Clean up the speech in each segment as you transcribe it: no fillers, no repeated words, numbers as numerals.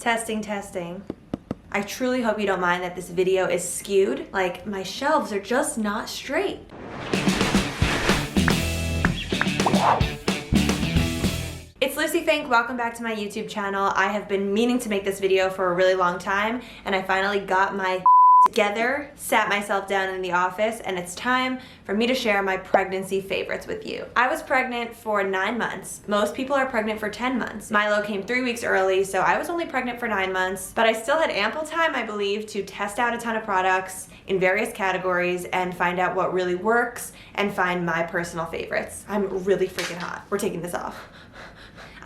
Testing, testing. I truly hope you don't mind that this video is skewed. Like, my shelves are just not straight. It's Lucie Fink, welcome back to my YouTube channel. I have been meaning to make this video for a really long time, and I finally got my together, sat myself down in the office, and it's time for me to share my pregnancy favorites with you. I was pregnant for 9 months. Most people are pregnant for 10 months. Milo came 3 weeks early, so I was only pregnant for 9 months, but I still had ample time, I believe, to test out a ton of products in various categories and find out what really works and find my personal favorites. I'm really freaking hot. We're taking this off.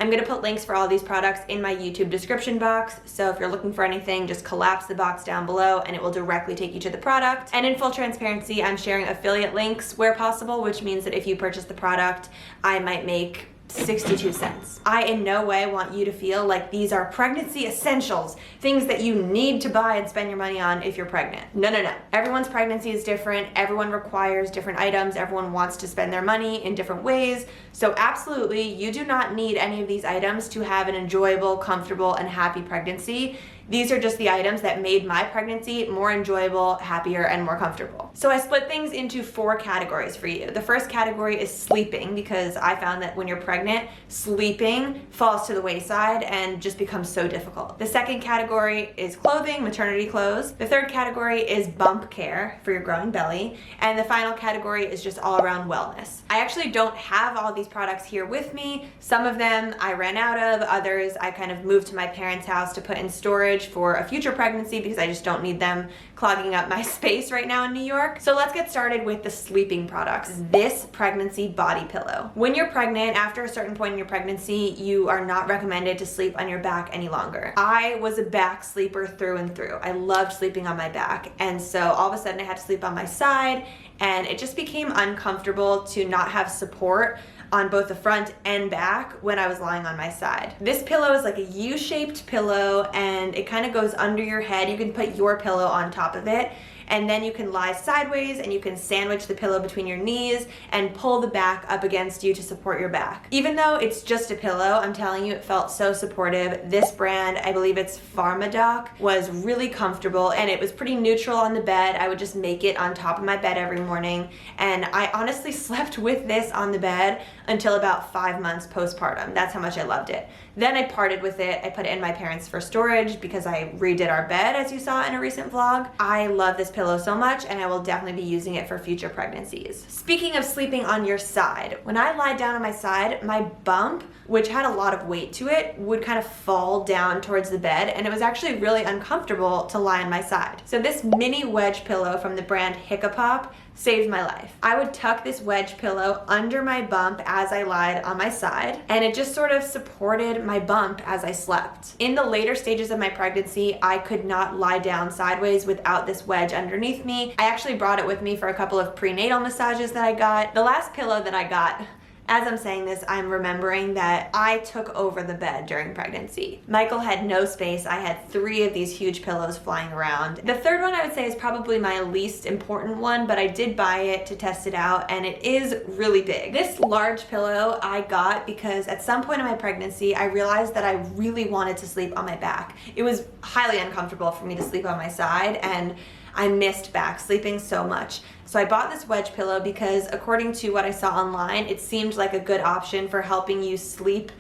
I'm gonna put links for all these products in my YouTube description box, so if you're looking for anything, just collapse the box down below and it will directly take you to the product. And in full transparency, I'm sharing affiliate links where possible, which means that if you purchase the product, I might make 62 cents. I in no way want you to feel like these are pregnancy essentials, things that you need to buy and spend your money on if you're pregnant. No, no, no. Everyone's pregnancy is different. Everyone requires different items. Everyone wants to spend their money in different ways. So absolutely, you do not need any of these items to have an enjoyable, comfortable, and happy pregnancy. These are just the items that made my pregnancy more enjoyable, happier, and more comfortable. So I split things into 4 categories for you. The first category is sleeping, because I found that when you're pregnant, sleeping falls to the wayside and just becomes so difficult. The second category is clothing, maternity clothes. The third category is bump care for your growing belly. And the final category is just all around wellness. I actually don't have all these products here with me. Some of them I ran out of, others I kind of moved to my parents' house to put in storage for a future pregnancy because I just don't need them clogging up my space right now in New York. So let's get started with the sleeping products. This pregnancy body pillow. When you're pregnant, after a certain point in your pregnancy, you are not recommended to sleep on your back any longer. I was a back sleeper through and through. I loved sleeping on my back. And so all of a sudden I had to sleep on my side, and it just became uncomfortable to not have support on both the front and back when I was lying on my side. This pillow is like a U-shaped pillow, and it kind of goes under your head. You can put your pillow on top of it, and then you can lie sideways and you can sandwich the pillow between your knees and pull the back up against you to support your back. Even though it's just a pillow, I'm telling you, it felt so supportive. This brand, I believe it's Pharmadoc, was really comfortable, and it was pretty neutral on the bed. I would just make it on top of my bed every morning, and I honestly slept with this on the bed until about 5 months postpartum. That's how much I loved it. Then I parted with it. I put it in my parents for storage because I redid our bed, as you saw in a recent vlog. I love this pillow so much, and I will definitely be using it for future pregnancies. Speaking of sleeping on your side, when I lie down on my side, my bump, which had a lot of weight to it, would kind of fall down towards the bed, and it was actually really uncomfortable to lie on my side. So this mini wedge pillow from the brand Hiccapop saved my life. I would tuck this wedge pillow under my bump as I lied on my side, and it just sort of supported my bump as I slept. In the later stages of my pregnancy, I could not lie down sideways without this wedge underneath me. I actually brought it with me for a couple of prenatal massages that I got. The last pillow that I got, as I'm saying this, I'm remembering that I took over the bed during pregnancy. Michael had no space. I had 3 of these huge pillows flying around. The third one I would say is probably my least important one, but I did buy it to test it out, and it is really big. This large pillow I got because at some point in my pregnancy, I realized that I really wanted to sleep on my back. It was highly uncomfortable for me to sleep on my side, and I missed back sleeping so much. So I bought this wedge pillow because, according to what I saw online, it seemed like a good option for helping you sleep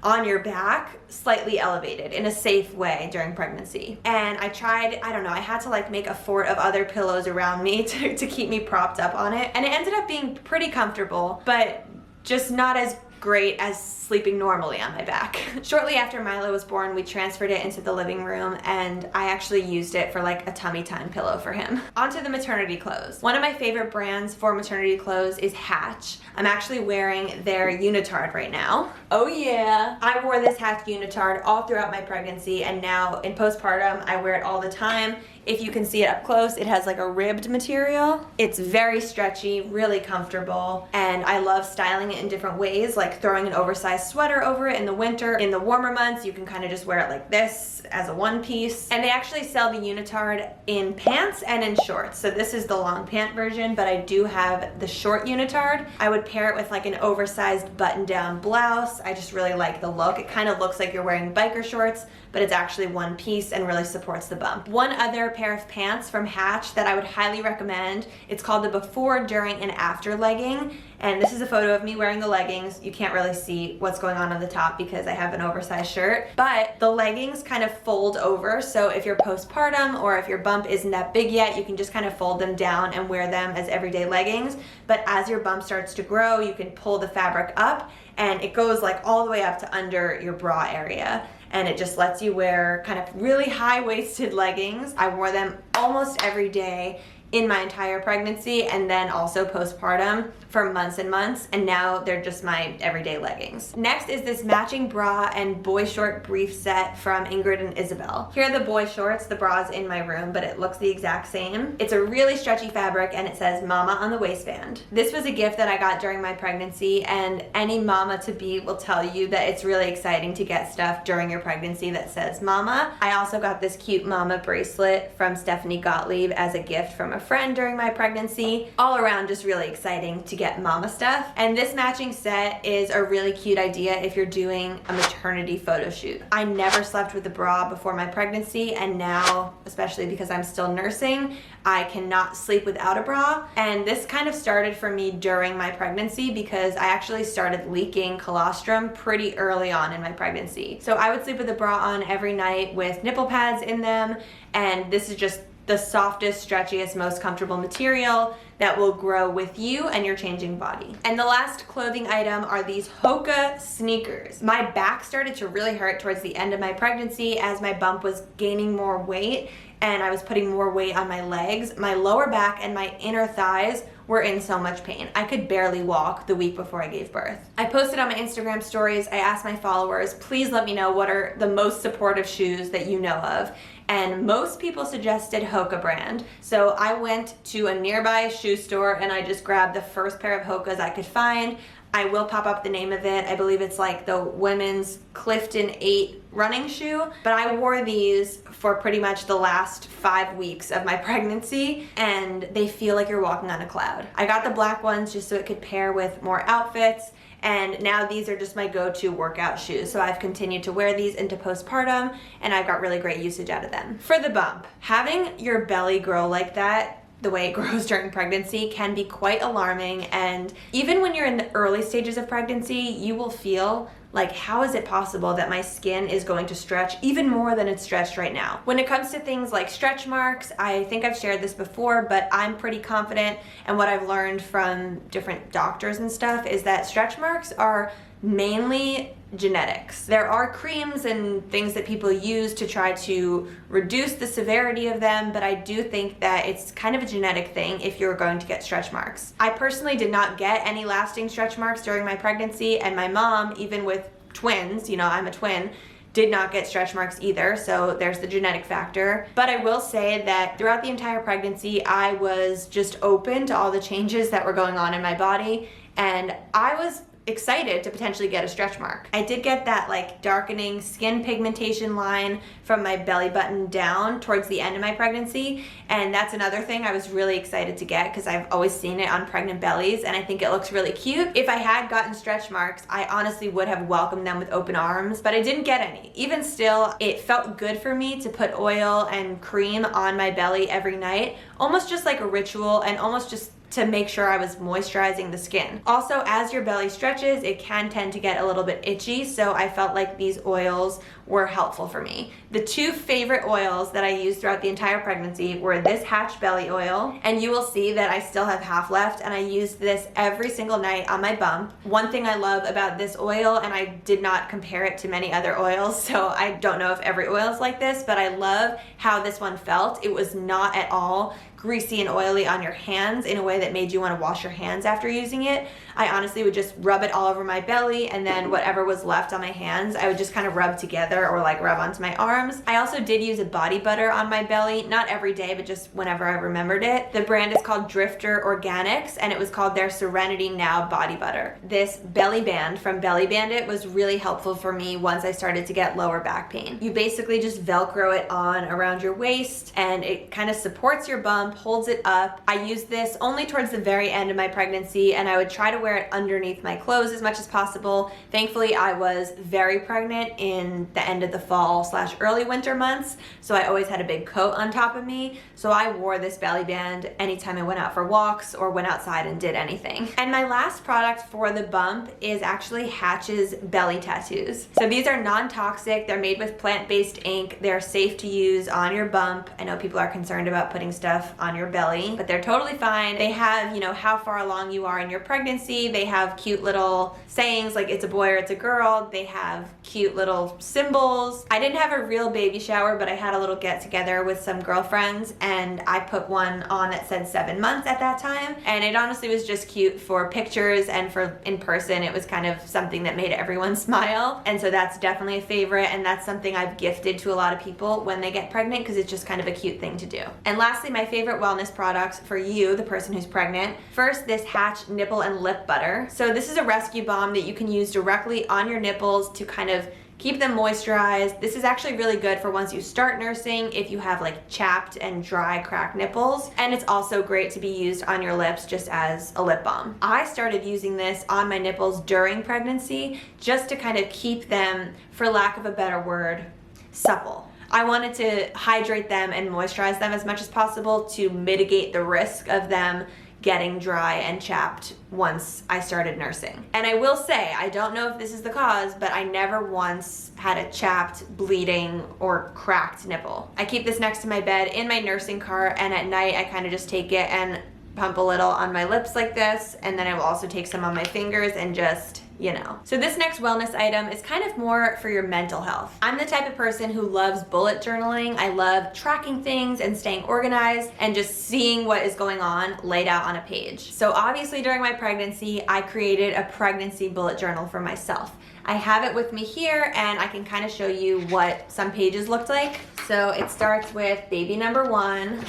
on your back slightly elevated in a safe way during pregnancy. And I tried, I don't know, I had to like make a fort of other pillows around me to keep me propped up on it. And it ended up being pretty comfortable, but just not as great as sleeping normally on my back. Shortly after Milo was born, we transferred it into the living room, and I actually used it for like a tummy time pillow for him. Onto the maternity clothes. One of my favorite brands for maternity clothes is Hatch. I'm actually wearing their unitard right now. Oh yeah! I wore this Hatch unitard all throughout my pregnancy, and now in postpartum, I wear it all the time. If you can see it up close, it has like a ribbed material. It's very stretchy, really comfortable, and I love styling it in different ways, like throwing an oversized sweater over it in the winter. In the warmer months, you can kind of just wear it like this as a one piece. And they actually sell the unitard in pants and in shorts. So this is the long pant version, but I do have the short unitard. I would pair it with like an oversized button-down blouse. I just really like the look. It kind of looks like you're wearing biker shorts, but it's actually one piece and really supports the bump. One other pair of pants from Hatch that I would highly recommend, it's called the before, during, and after legging. And this is a photo of me wearing the leggings. You can't really see what's going on the top because I have an oversized shirt, but the leggings kind of fold over. So if you're postpartum or if your bump isn't that big yet, you can just kind of fold them down and wear them as everyday leggings. But as your bump starts to grow, you can pull the fabric up and it goes like all the way up to under your bra area. And it just lets you wear kind of really high-waisted leggings. I wore them almost every day in my entire pregnancy and then also postpartum for months and months, and now they're just my everyday leggings. Next is this matching bra and boy short brief set from Ingrid and Isabel. Here are the boy shorts. The bra's in my room, but it looks the exact same. It's a really stretchy fabric and it says mama on the waistband. This was a gift that I got during my pregnancy, and any mama to be will tell you that it's really exciting to get stuff during your pregnancy that says mama. I also got this cute mama bracelet from Stephanie Gottlieb as a gift from a friend during my pregnancy. All around just really exciting to get mama stuff. And this matching set is a really cute idea if you're doing a maternity photo shoot. I never slept with a bra before my pregnancy, and now, especially because I'm still nursing, I cannot sleep without a bra. And this kind of started for me during my pregnancy because I actually started leaking colostrum pretty early on in my pregnancy. So I would sleep with a bra on every night with nipple pads in them, and this is just the softest, stretchiest, most comfortable material that will grow with you and your changing body. And the last clothing item are these Hoka sneakers. My back started to really hurt towards the end of my pregnancy as my bump was gaining more weight and I was putting more weight on my legs. My lower back and my inner thighs were in so much pain. I could barely walk the week before I gave birth. I posted on my Instagram stories, I asked my followers, please let me know what are the most supportive shoes that you know of. And most people suggested Hoka brand. So I went to a nearby shoe store and I just grabbed the first pair of Hokas I could find. I will pop up the name of it. I believe it's like the women's Clifton 8 running shoe. But I wore these for pretty much the last 5 weeks of my pregnancy, and they feel like you're walking on a cloud. I got the black ones just so it could pair with more outfits. And now these are just my go-to workout shoes. So I've continued to wear these into postpartum and I've got really great usage out of them. For the bump, having your belly grow like that, the way it grows during pregnancy, can be quite alarming. And even when you're in the early stages of pregnancy, you will feel like, how is it possible that my skin is going to stretch even more than it's stretched right now? When it comes to things like stretch marks, I think I've shared this before, but I'm pretty confident, and what I've learned from different doctors and stuff is that stretch marks are mainly genetics. There are creams and things that people use to try to reduce the severity of them, but I do think that it's kind of a genetic thing if you're going to get stretch marks. I personally did not get any lasting stretch marks during my pregnancy, and my mom, even with twins, you know, I'm a twin, did not get stretch marks either, so there's the genetic factor. But I will say that throughout the entire pregnancy, I was just open to all the changes that were going on in my body, and I was excited to potentially get a stretch mark. I did get that like darkening skin pigmentation line from my belly button down towards the end of my pregnancy, and that's another thing I was really excited to get because I've always seen it on pregnant bellies and I think it looks really cute. If I had gotten stretch marks, I honestly would have welcomed them with open arms, but I didn't get any. Even still, it felt good for me to put oil and cream on my belly every night, almost just like a ritual and almost just to make sure I was moisturizing the skin. Also, as your belly stretches, it can tend to get a little bit itchy, so I felt like these oils were helpful for me. The two favorite oils that I used throughout the entire pregnancy were this Hatch belly oil, and you will see that I still have half left, and I used this every single night on my bump. One thing I love about this oil, and I did not compare it to many other oils, so I don't know if every oil is like this, but I love how this one felt. It was not at all greasy and oily on your hands in a way that made you want to wash your hands after using it. I honestly would just rub it all over my belly, and then whatever was left on my hands, I would just kind of rub together or like rub onto my arms. I also did use a body butter on my belly, not every day, but just whenever I remembered it. The brand is called Drifter Organics, and it was called their Serenity Now Body Butter. This belly band from Belly Bandit was really helpful for me once I started to get lower back pain. You basically just Velcro it on around your waist, and it kind of supports your bump, holds it up. I used this only towards the very end of my pregnancy, and I would try to wear it underneath my clothes as much as possible. Thankfully, I was very pregnant in the end of the fall/early winter months, so I always had a big coat on top of me. So I wore this belly band anytime I went out for walks or went outside and did anything. And my last product for the bump is actually Hatch's belly tattoos. So these are non-toxic, they're made with plant-based ink, they're safe to use on your bump. I know people are concerned about putting stuff on your belly, but they're totally fine. They have, you know, how far along you are in your pregnancy. They have cute little sayings like it's a boy or it's a girl. They have cute little symbols. I didn't have a real baby shower, but I had a little get together with some girlfriends and I put one on that said 7 months at that time. And it honestly was just cute for pictures, and for in person, it was kind of something that made everyone smile. And so that's definitely a favorite, and that's something I've gifted to a lot of people when they get pregnant because it's just kind of a cute thing to do. And lastly, my favorite wellness products for you, the person who's pregnant. First, this Hatch nipple and lip butter. So this is a rescue balm that you can use directly on your nipples to kind of keep them moisturized. This is actually really good for once you start nursing if you have like chapped and dry cracked nipples. And it's also great to be used on your lips just as a lip balm. I started using this on my nipples during pregnancy just to kind of keep them, for lack of a better word, supple. I wanted to hydrate them and moisturize them as much as possible to mitigate the risk of them getting dry and chapped once I started nursing. And I will say, I don't know if this is the cause, but I never once had a chapped, bleeding, or cracked nipple. I keep this next to my bed in my nursing cart, and at night I kind of just take it and pump a little on my lips like this, and then I will also take some on my fingers and just, you know. So this next wellness item is kind of more for your mental health. I'm the type of person who loves bullet journaling. I love tracking things and staying organized and just seeing what is going on laid out on a page. So obviously during my pregnancy, I created a pregnancy bullet journal for myself. I have it with me here and I can kind of show you what some pages looked like. So it starts with baby number 1.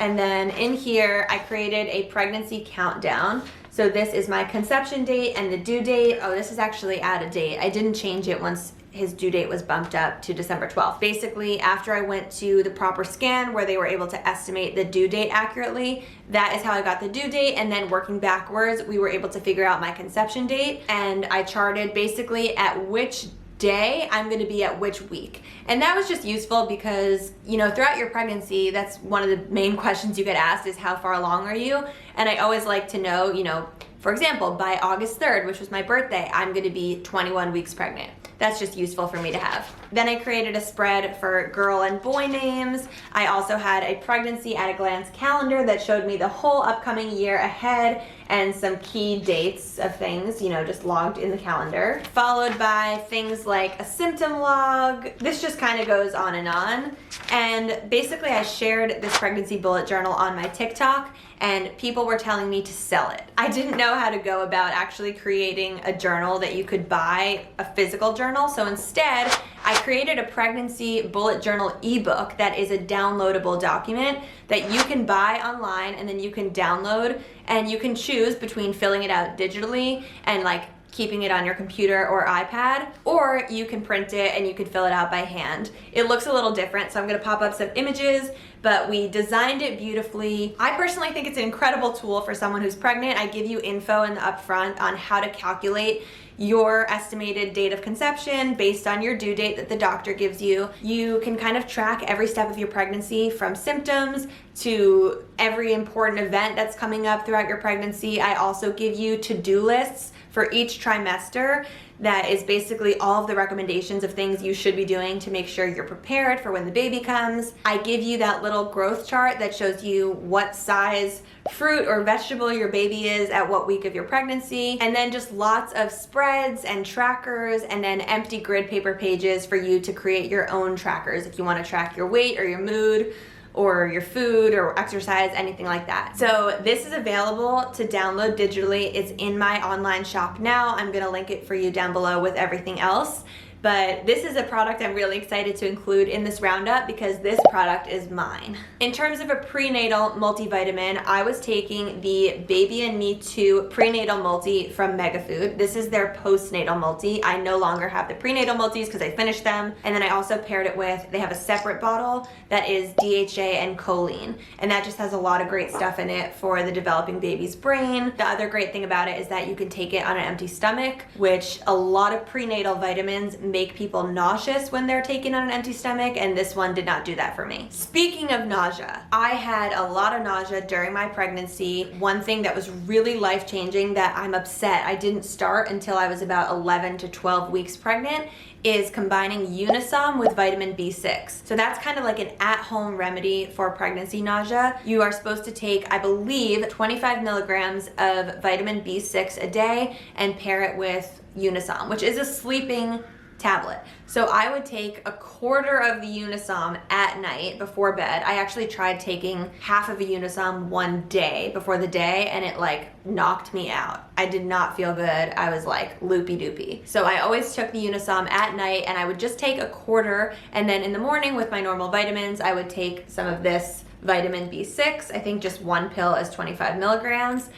And then in here, I created a pregnancy countdown. So this is my conception date and the due date. Oh, this is actually out of date. I didn't change it once his due date was bumped up to December 12th. Basically, after I went to the proper scan where they were able to estimate the due date accurately, that is how I got the due date. And then working backwards, we were able to figure out my conception date. And I charted basically at which day I'm going to be at which week. And that was just useful because, you know, throughout your pregnancy, that's one of the main questions you get asked is how far along are you? And I always like to know, you know, for example, by August 3rd, which was my birthday, I'm going to be 21 weeks pregnant. That's just useful for me to have. Then I created a spread for girl and boy names. I also had a pregnancy at a glance calendar that showed me the whole upcoming year ahead and some key dates of things, you know, just logged in the calendar. Followed by things like a symptom log. This just kind of goes on and on. And basically I shared this pregnancy bullet journal on my TikTok and people were telling me to sell it. I didn't know how to go about actually creating a journal that you could buy, a physical journal. So instead, I created a pregnancy bullet journal ebook that is a downloadable document that you can buy online and then you can download, and you can choose between filling it out digitally and like keeping it on your computer or iPad, or you can print it and you can fill it out by hand. It looks a little different, so I'm gonna pop up some images, but we designed it beautifully. I personally think it's an incredible tool for someone who's pregnant. I give you info in the upfront on how to calculate your estimated date of conception based on your due date that the doctor gives you. You can kind of track every step of your pregnancy, from symptoms to every important event that's coming up throughout your pregnancy. I also give you to-do lists for each trimester that is basically all of the recommendations of things you should be doing to make sure you're prepared for when the baby comes. I give you that little growth chart that shows you what size fruit or vegetable your baby is at what week of your pregnancy, and then just lots of spreads and trackers, and then empty grid paper pages for you to create your own trackers if you want to track your weight or your mood or your food or exercise, anything like that. So this is available to download digitally. It's in my online shop now. I'm gonna link it for you down below with everything else. But this is a product I'm really excited to include in this roundup because this product is mine. In terms of a prenatal multivitamin, I was taking the Baby and Me Too prenatal multi from Megafood. This is their postnatal multi. I no longer have the prenatal multis because I finished them. And then I also paired it with, they have a separate bottle that is DHA and choline. And that just has a lot of great stuff in it for the developing baby's brain. The other great thing about it is that you can take it on an empty stomach, which a lot of prenatal vitamins make people nauseous when they're taken on an empty stomach, and this one did not do that for me. Speaking of nausea, I had a lot of nausea during my pregnancy. One thing that was really life-changing that I'm upset I didn't start until I was about 11 to 12 weeks pregnant is combining Unisom with vitamin B6. So that's kind of like an at-home remedy for pregnancy nausea. You are supposed to take, I believe, 25 milligrams of vitamin B6 a day and pair it with Unisom, which is a sleeping tablet. So I would take a quarter of the Unisom at night before bed. I actually tried taking half of a Unisom one day before the day, and it like knocked me out. I did not feel good. I was like loopy doopy. So I always took the Unisom at night, and I would just take a quarter, and then in the morning with my normal vitamins, I would take some of this vitamin B6. I think just one pill is 25 milligrams.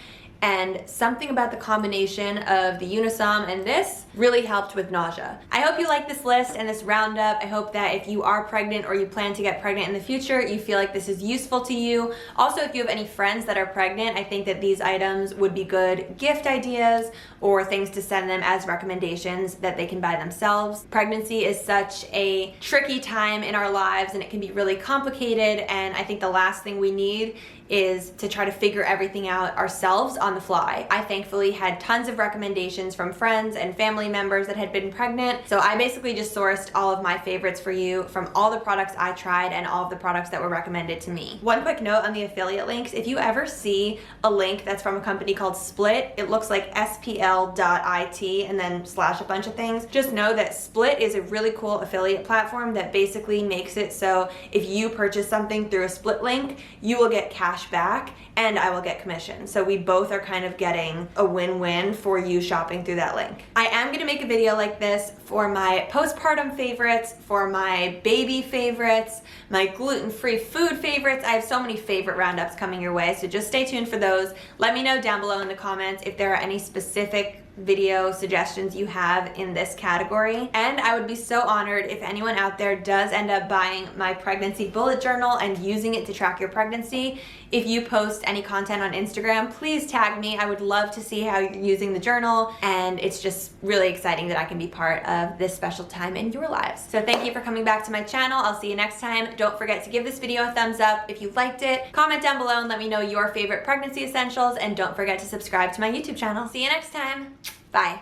And something about the combination of the Unisom and this really helped with nausea. I hope you like this list and this roundup. I hope that if you are pregnant or you plan to get pregnant in the future, you feel like this is useful to you. Also, if you have any friends that are pregnant, I think that these items would be good gift ideas or things to send them as recommendations that they can buy themselves. Pregnancy is such a tricky time in our lives, and it can be really complicated, and I think the last thing we need is to try to figure everything out ourselves on the fly. I thankfully had tons of recommendations from friends and family members that had been pregnant, so I basically just sourced all of my favorites for you from all the products I tried and all of the products that were recommended to me. One quick note on the affiliate links: if you ever see a link that's from a company called Split, it looks like spl.it and then slash a bunch of things, just know that Split is a really cool affiliate platform that basically makes it so if you purchase something through a Split link, you will get cash back and I will get commission. So we both are kind of getting a win-win for you shopping through that link. I am gonna make a video like this for my postpartum favorites, for my baby favorites, my gluten-free food favorites. I have so many favorite roundups coming your way, so just stay tuned for those. Let me know down below in the comments if there are any specific video suggestions you have in this category. And I would be so honored if anyone out there does end up buying my pregnancy bullet journal and using it to track your pregnancy. If you post any content on Instagram, please tag me. I would love to see how you're using the journal, and it's just really exciting that I can be part of this special time in your lives. So thank you for coming back to my channel. I'll see you next time. Don't forget to give this video a thumbs up if you liked it. Comment down below and let me know your favorite pregnancy essentials, and don't forget to subscribe to my YouTube channel. See you next time. Bye.